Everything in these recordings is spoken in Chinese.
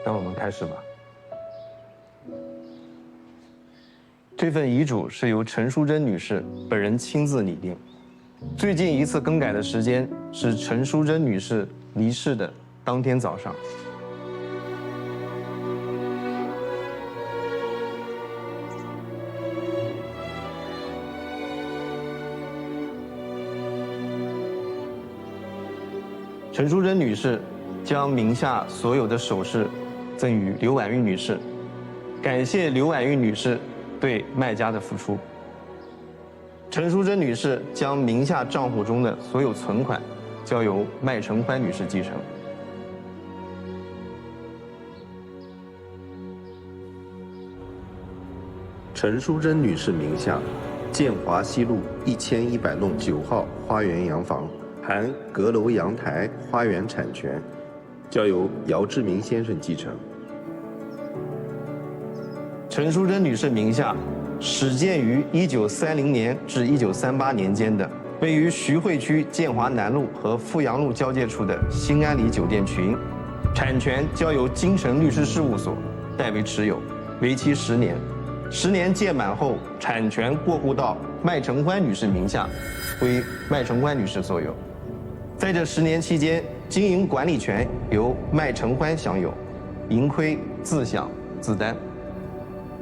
那我们开始吧。这份遗嘱是由陈淑贞女士本人亲自拟定，最近一次更改的时间是陈淑贞女士离世的当天早上。陈淑贞女士将名下所有的首饰赠与刘婉玉女士，感谢刘婉玉女士对卖家的付出。陈淑贞女士将名下账户中的所有存款交由麦承欢女士继承。陈淑贞女士名下建华西路1100弄9号花园洋房含阁楼阳台花园产权，交由姚志明先生继承。陈淑贞女士名下始建于1930年至1938年间的位于徐汇区建华南路和富阳路交界处的新安里酒店群，产权交由京城律师事务所代为持有，为期10年。10年届满后，产权过户到麦承欢女士名下，归麦承欢女士所有。在这10年期间，经营管理权由麦承欢享有，盈亏自享自担。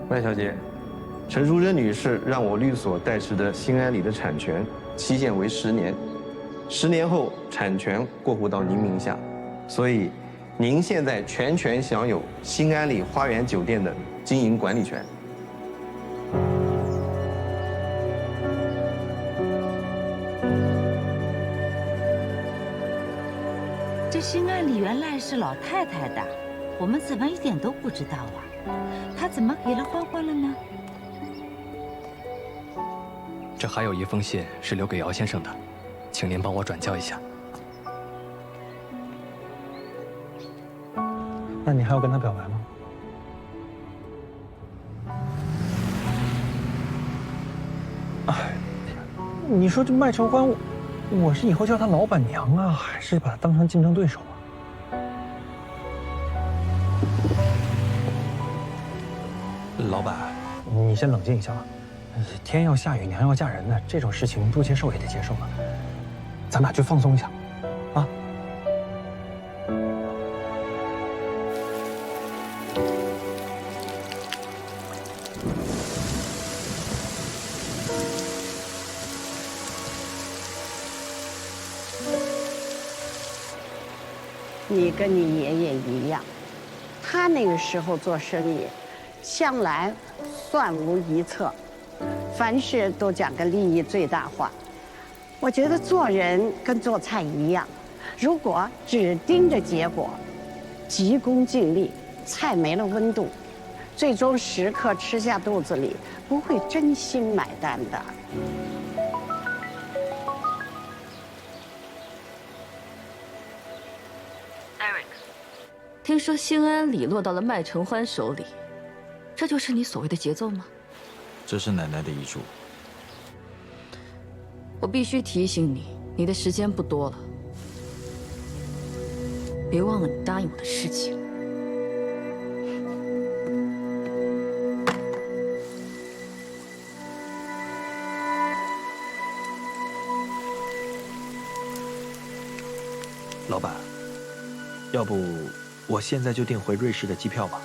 麦小姐，陈淑贞女士让我律所代持的新安里的产权期限为10年，10年后产权过户到您名下，所以您现在全权享有新安里花园酒店的经营管理权。这新安里原来是老太太的，我们怎么一点都不知道啊？她怎么给了欢欢了呢？这还有一封信是留给姚先生的，请您帮我转交一下。那你还要跟他表白吗？哎，你说这麦承欢，我是以后叫他老板娘啊，还是把他当成竞争对手啊？老板，你先冷静一下吧。天要下雨，娘要嫁人的，这种事情不接受也得接受啊。咱俩就放松一下，啊。你跟你爷爷一样，他那个时候做生意，向来算无一策，凡事都讲个利益最大化。我觉得做人跟做菜一样，如果只盯着结果，急功近利，菜没了温度，最终食客吃下肚子里，不会真心买单的。听说兴安里落到了麦承欢手里，这就是你所谓的节奏吗？这是奶奶的遗嘱。我必须提醒你，你的时间不多了，别忘了你答应我的事情。老板，要不我现在就订回瑞士的机票吧。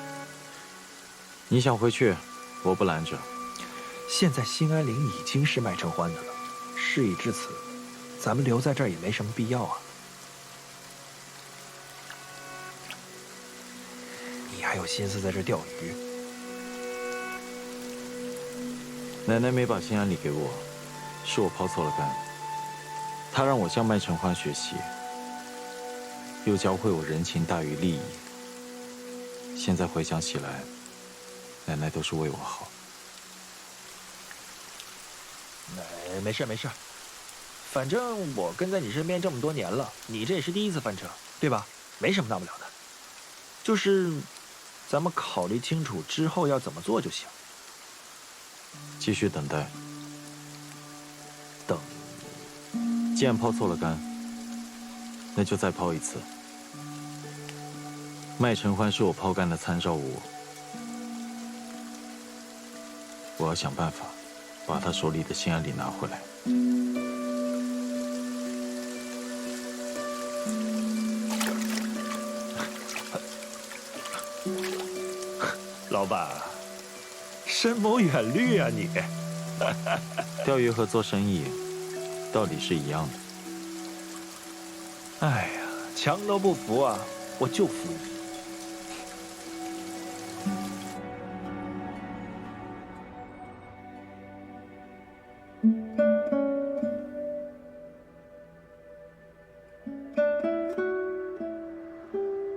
你想回去，我不拦着。现在兴安岭已经是麦承欢的了，事已至此，咱们留在这儿也没什么必要啊。你还有心思在这钓鱼？奶奶没把兴安里给我，是我抛错了竿。她让我向麦承欢学习，又教会我人情大于利益。现在回想起来，奶奶都是为我好。没事没事，反正我跟在你身边这么多年了，你这也是第一次翻车，对吧？没什么大不了的，就是咱们考虑清楚之后要怎么做就行。继续等待，等。既然抛错了竿，那就再抛一次。麦承欢是我抛干的参照物，我要想办法把他手里的心安理拿回来。老板，深谋远虑啊你！钓鱼和做生意，道理是一样的。哎呀，强都不服啊，我就服你。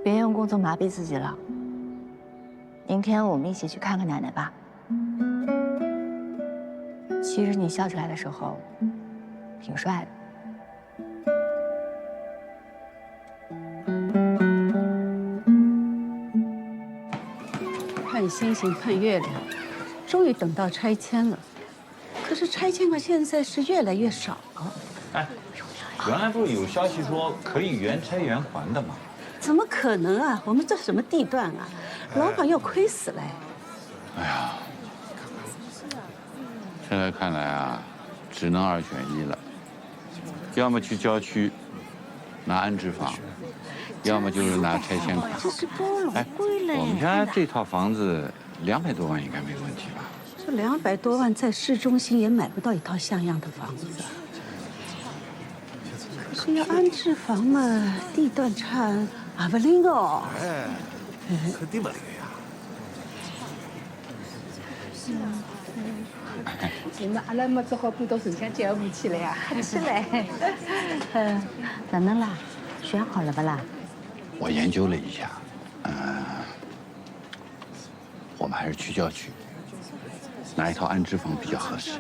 别用工作麻痹自己了。明天我们一起去看看奶奶吧。其实你笑起来的时候，挺帅的。看星星，看月亮，终于等到拆迁了。可是拆迁款现在是越来越少了。哎，原来不是有消息说可以原拆原还的吗？怎么可能啊！我们这什么地段啊？老板要亏死了。哎呀，现在看来啊，只能2选1了，要么去郊区拿安置房，要么就是拿拆迁款。这是多老贵了。我们家这套房子200多万应该没问题吧？这200多万在市中心也买不到一套像样的房子。可是要安置房嘛，地段差啊不灵哦。哎，肯定不灵呀。那阿拉么只好搬到城乡结合部去了呀。是嘞。哪能啦？选好了不啦？我研究了一下，我们还是去郊区拿一套安置房比较合适。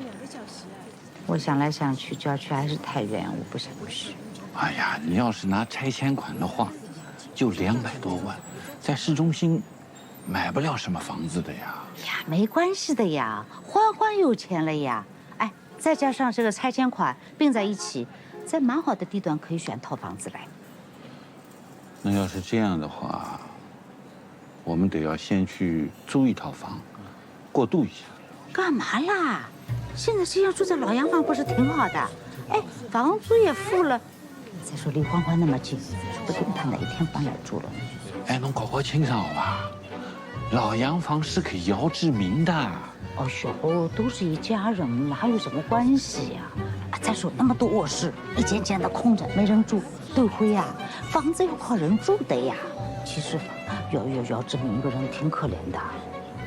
我想来想去，郊区还是太远，我不想去。哎呀，你要是拿拆迁款的话，就200多万，在市中心买不了什么房子的呀。呀，没关系的呀，欢有钱了呀。哎，再加上这个拆迁款并在一起，在蛮好的地段可以选套房子来。那要是这样的话，我们得要先去租一套房，过渡一下。干嘛啦？现在这样住在老洋房不是挺好的？哎，房租也付了，再说离欢欢那么近，说不定他哪一天搬来住了。哎，侬搞清楚吧？老洋房是给姚志明的。哦哟，都是一家人，哪有什么关系呀？再说那么多卧室，一间间的空着，没人住，对不呀？房子要靠人住的呀。其实姚志明一个人挺可怜的。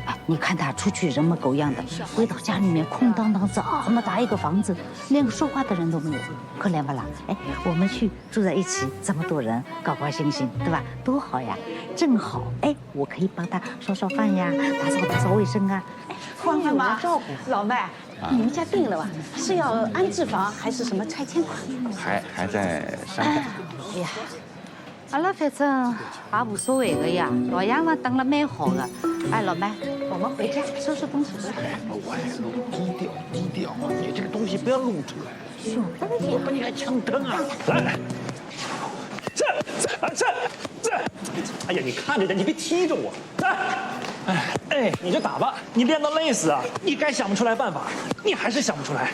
哎，你看他出去人模狗样的，回到家里面空荡荡，这么大一个房子，连个说话的人都没有，可怜不啦？哎，我们去住在一起，这么多人，高高兴兴，对吧？多好呀！正好，哎，我可以帮他烧烧饭呀，打扫卫生啊。哎，欢欢妈，照顾老麦，你们家定了吧？是要安置房还是什么拆迁款？还在商量。哎呀，阿拉反正也无所谓的呀，老洋房等了蛮好的。哎，老麦，我们回家收拾东西回去。低调，你这个东西不要露出来。兄弟，我把你给抢灯啊！来，这，哎呀，你看着点，你别踢着我。来，哎，你就打吧，你练到累死啊！你该想不出来办法，你还是想不出来。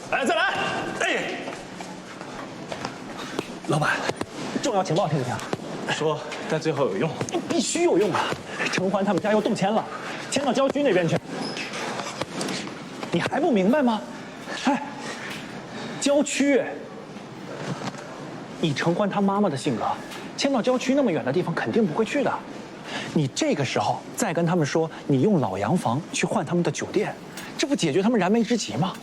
来，再来，哎，老板，重要情报听不听？说在最后有用，必须有用啊！承欢他们家又动迁了，迁到郊区那边去。你还不明白吗？哎，郊区，以承欢他妈妈的性格，迁到郊区那么远的地方肯定不会去的。你这个时候再跟他们说你用老洋房去换他们的酒店，这不解决他们燃眉之急吗？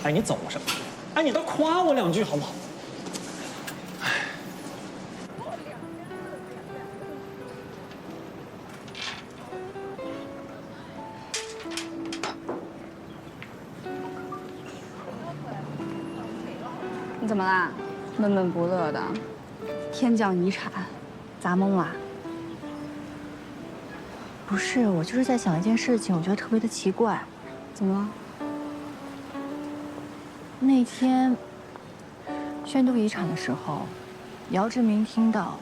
哎，你走什么？哎，你倒夸我2句好不好？你怎么啦？闷闷不乐的。天降遗产，砸懵了？不是，我就是在想一件事情，我觉得特别的奇怪。怎么了？那天宣读遗产的时候，姚志明听到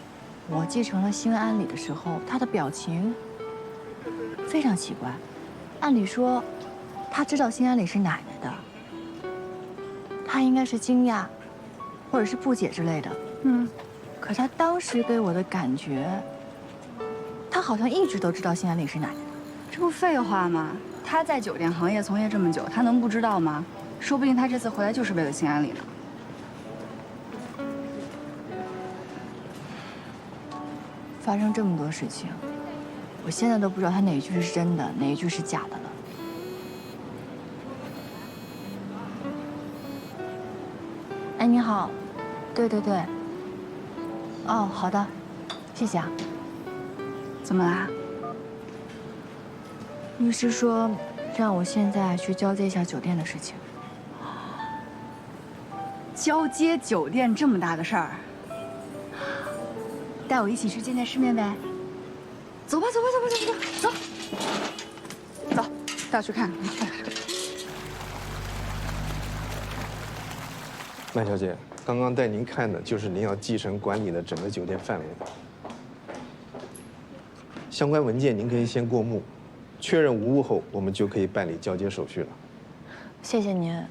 我继承了兴安里的时候，他的表情非常奇怪。按理说，他知道兴安里是奶奶的，他应该是惊讶，或者是不解之类的。可他当时给我的感觉，他好像一直都知道兴安里是奶奶的。这不废话吗？他在酒店行业从业这么久，他能不知道吗？说不定他这次回来就是为了兴安里呢。发生这么多事情，我现在都不知道他哪一句是真的，哪一句是假的了。哎，你好，对对对。哦，好的，谢谢啊。怎么啦？律师说，让我现在去交接一下酒店的事情。交接酒店这么大的事儿，带我一起去见见世面呗。走吧，走吧，走吧，走吧，走。走，带我去看。麦小姐，刚刚带您看的就是您要继承管理的整个酒店范围。相关文件您可以先过目，确认无误后，我们就可以办理交接手续了。谢谢您，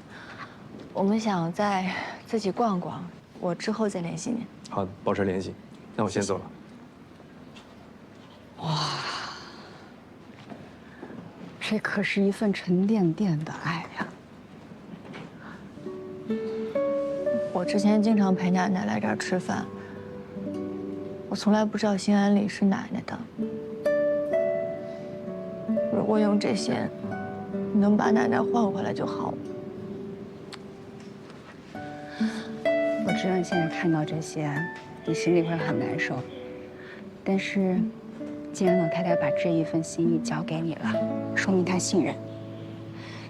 我们想再自己逛逛，我之后再联系您。好，保持联系。那我先走了。哇，这可是一份沉甸甸的爱呀！我之前经常陪奶奶来这儿吃饭，我从来不知道兴安里是奶奶的。如果用这些能把奶奶换回来就好了。我知道你现在看到这些，你心里会很难受。但是，既然老太太把这一份心意交给你了，说明她信任。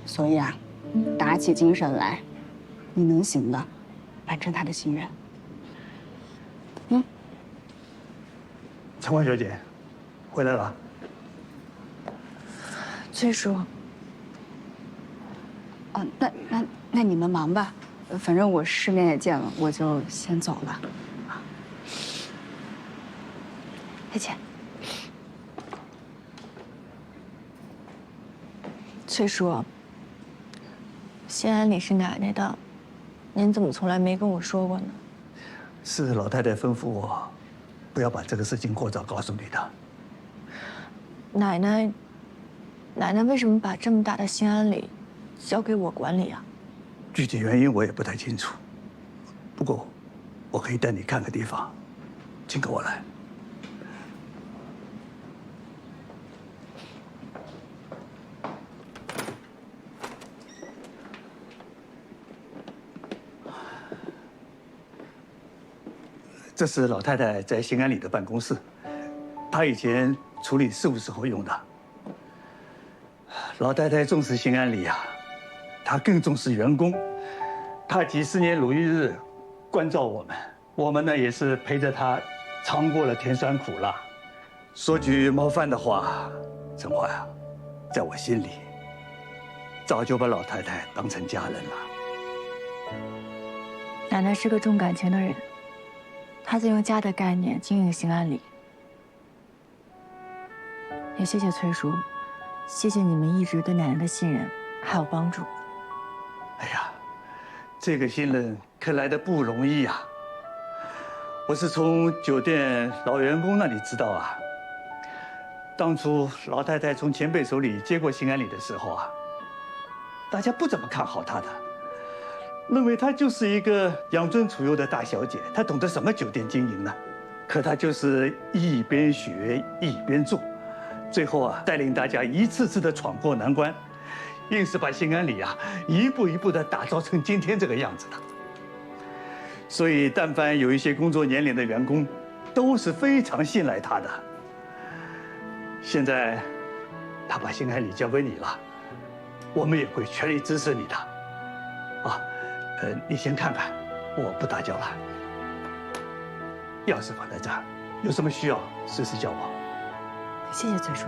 所以啊，打起精神来，你能行的，完成她的心愿。陈欢小姐，回来了。崔叔。哦，那你们忙吧，反正我世面也见了，我就先走了。再见。崔叔，兴安里是奶奶的，您怎么从来没跟我说过呢？是老太太吩咐我，不要把这个事情过早告诉你的。奶奶为什么把这么大的兴安里交给我管理啊？具体原因我也不太清楚，不过我可以带你看个地方，请跟我来。这是老太太在兴安里的办公室，她以前处理事务时候用的。老太太重视兴安里啊，她更重视员工。她几十年如一日关照我们，我们呢也是陪着她尝过了甜酸苦辣。说句冒犯的话，陈华呀，在我心里早就把老太太当成家人了。奶奶是个重感情的人，她在用家的概念经营兴安里。也谢谢崔叔，谢谢你们一直对奶奶的信任还有帮助。哎呀，这个信任可来的不容易呀！我是从酒店老员工那里知道啊，当初老太太从前辈手里接过兴安里的时候啊，大家不怎么看好她的，认为她就是一个养尊处优的大小姐，她懂得什么酒店经营呢？可她就是一边学一边做，最后啊，带领大家一次次的闯过难关，硬是把兴安里啊一步一步的打造成今天这个样子的。所以，但凡有一些工作年龄的员工，都是非常信赖她的。现在，她把兴安里交给你了，我们也会全力支持你的。啊，你先看看，我不打搅了。钥匙放在这儿，有什么需要随时叫我。谢谢崔叔。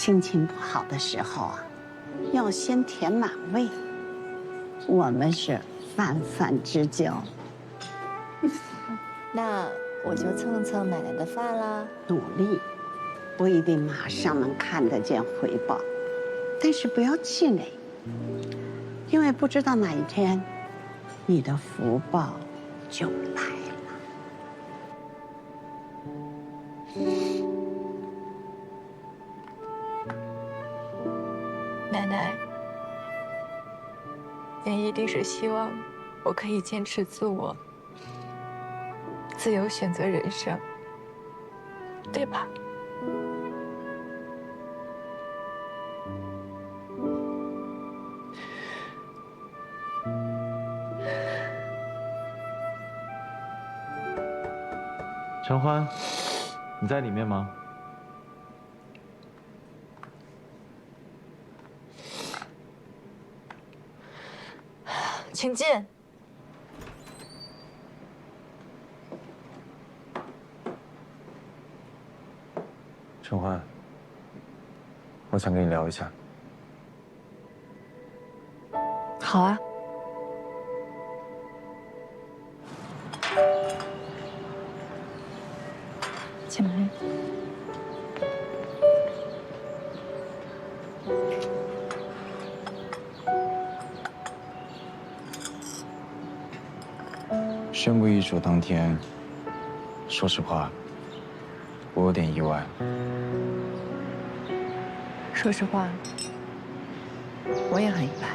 心情不好的时候啊，要先填满胃。我们是泛泛之交。那我就蹭蹭奶奶的饭啦。努力，不一定马上能看得见回报，但是不要气馁，因为不知道哪一天，你的福报就来了。奶奶，您一定是希望我可以坚持自我，自由选择人生，对吧？陈欢，你在里面吗？请进。陈欢，我想跟你聊一下。好啊。进来。宣布易主当天，说实话，我有点意外。说实话，我也很意外。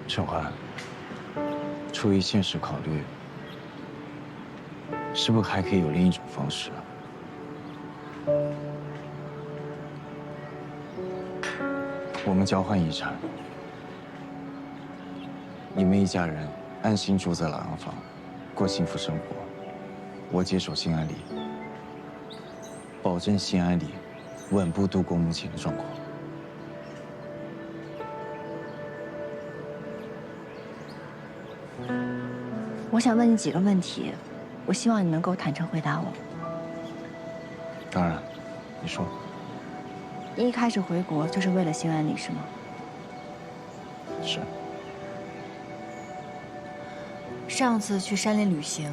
陈欢，出于现实考虑，是不是还可以有另一种方式？我们交换遗产，你们一家人安心住在老洋房，过幸福生活。我接手新安里，保证新安里稳步度过目前的状况。我想问你几个问题，我希望你能够坦诚回答我。当然，你说。你一开始回国就是为了新安里是吗？是。上次去山里旅行，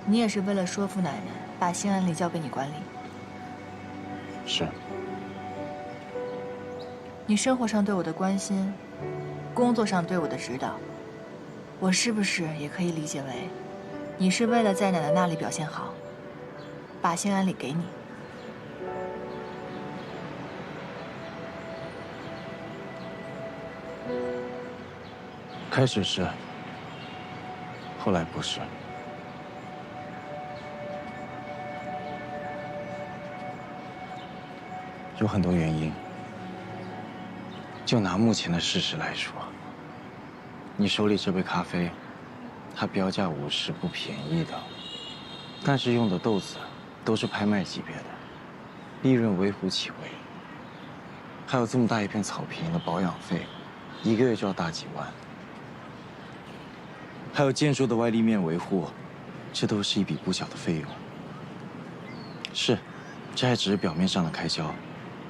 你也是为了说服奶奶把新安里交给你管理。是。你生活上对我的关心，工作上对我的指导，我是不是也可以理解为，你是为了在奶奶那里表现好，把新安里给你？开始是，后来不是。有很多原因。就拿目前的事实来说，你手里这杯咖啡，它标价50，不便宜的，但是用的豆子都是拍卖级别的，利润微乎其微。还有这么大一片草坪的保养费，1个月就要大几万。还有建筑的外立面维护，这都是一笔不小的费用。是，这还只是表面上的开销，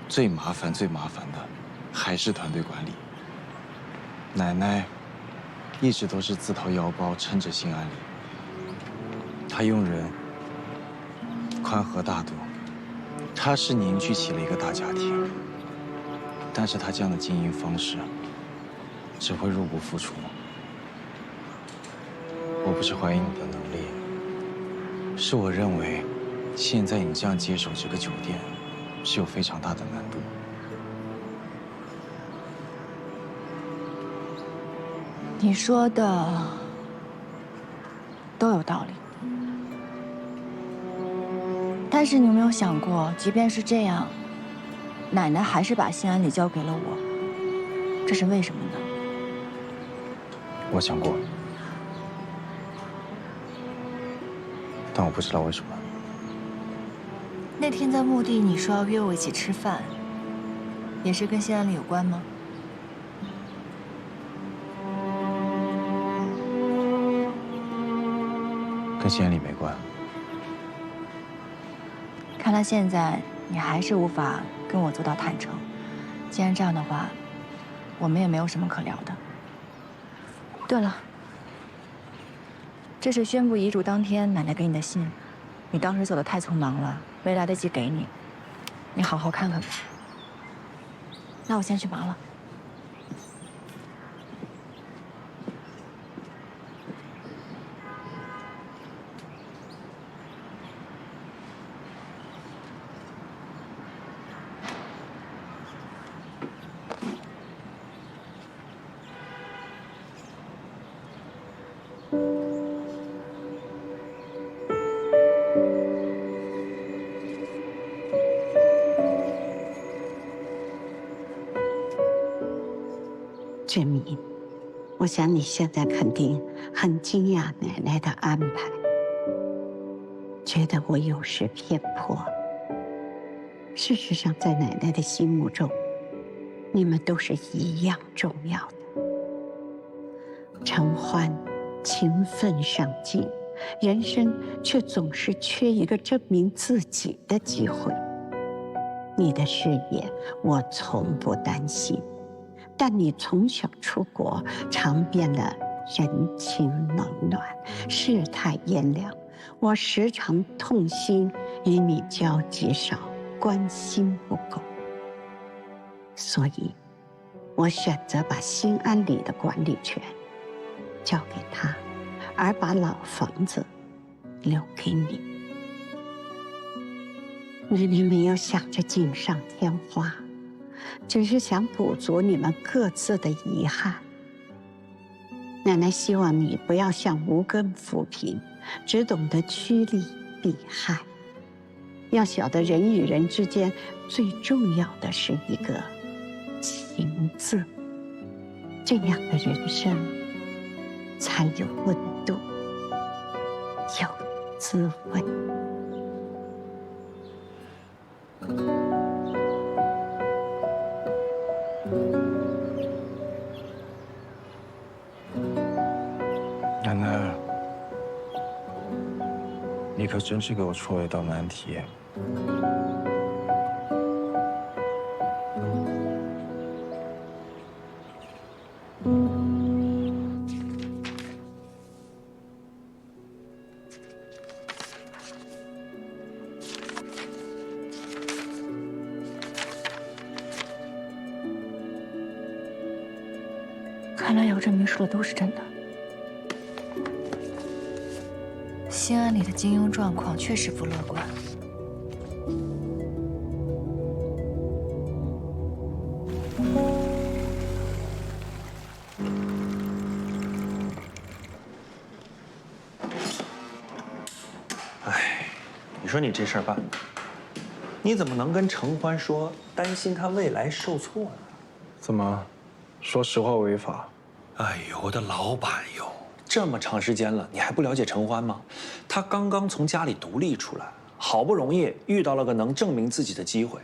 最麻烦的还是团队管理。奶奶一直都是自掏腰包撑着新安里，她用人宽和大度，她是凝聚起了一个大家庭。但是她这样的经营方式，只会入不敷出。我不是怀疑你的能力，是我认为，现在你这样接手这个酒店，是有非常大的难度。你说的都有道理，但是你有没有想过，即便是这样，奶奶还是把新安里交给了我，这是为什么呢？我想过。但我不知道为什么。那天在墓地，你说要约我一起吃饭，也是跟新安里有关吗？跟新安里没关。看来现在你还是无法跟我做到坦诚。既然这样的话，我们也没有什么可聊的。对了，这是宣布遗嘱当天奶奶给你的信，你当时走得太匆忙了，没来得及给你，你好好看看吧。那我先去忙了。志明，我想你现在肯定很惊讶奶奶的安排，觉得我有失偏颇。事实上，在奶奶的心目中，你们都是一样重要的。承欢勤奋上进，人生却总是缺一个证明自己的机会。你的事业我从不担心，但你从小出国，尝遍了人情冷暖、世态炎凉，我时常痛心与你交集少，关心不够。所以，我选择把新安里的管理权交给他，而把老房子留给你。奶奶没有想着锦上添花，只是想补足你们各自的遗憾。奶奶希望你不要像无根浮萍，只懂得趋利避害，要晓得人与人之间最重要的是一个情字，这样的人生才有温度，有滋味。奶奶，你可真是给我出了一道难题。看来姚振明说的都是真的。新安里的经营状况确实不乐观。哎，你说你这事儿办的，你怎么能跟承欢说担心他未来受挫呢？怎么，说实话违法？哎呦，我的老板哟，这么长时间了，你还不了解承欢吗？他刚刚从家里独立出来，好不容易遇到了个能证明自己的机会，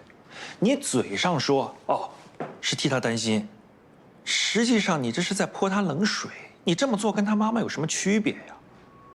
你嘴上说哦是替他担心，实际上你这是在泼他冷水。你这么做跟他妈妈有什么区别呀？